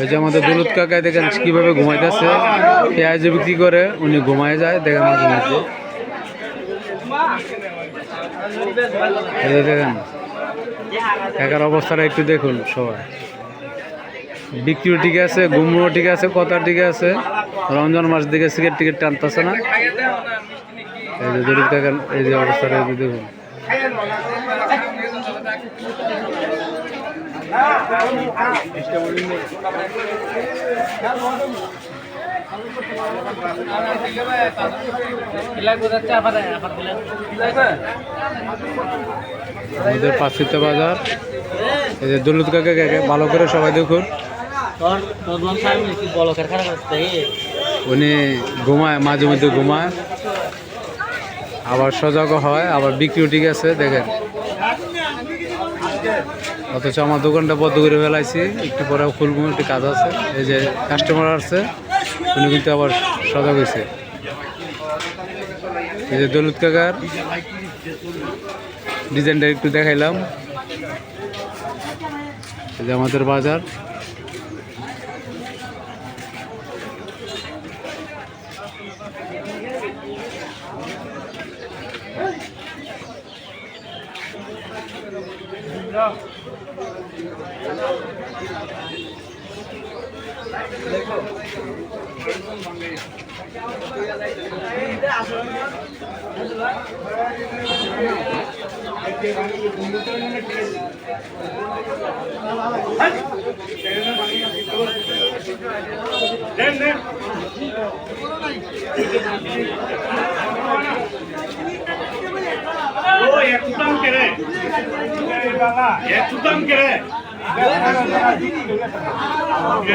এই যে আমাদের দুলুৎ কাকা দেখেন কিভাবে ঘুমাইতেছে, পেঁয়াজ বিক্রি করে উনি ঘুমায় যায়। দেখেন মাঝে মাঝে দেখেন কাকার অবস্থাটা একটু দেখুন সবাই। বিক্রিও ঠিক আছে, ঘুমও ঠিক আছে, কথা ঠিক আছে। রমজান মাস দিকে সিগারেট টিকিট টানতেছে না। এই যে দুলুৎ কাকার এই যে অবস্থাটা দেখুন। আমাদের পাঁচশিতে বাজার, এই যে দুলুৎ কাকা ভালো করে সবাই দেখুন। উনি ঘুমায়, মাঝে মধ্যে ঘুমায়, আবার সজাগও হয়, আবার বিক্রিও ঠিক আছে। দেখেন অথচ আমার দোকানটা বন্ধ করে ফেলাইছি, একটু পরে খুলবো, একটু কাজ আছে। এই যে কাস্টমার আসছে, উনি কিন্তু আবার সজাগ হয়েছে। এই যে দুলুৎ কাকার ডিজাইনটা একটু দেখাইলাম। এই যে আমাদের বাজার। একটু দাম কেড়ে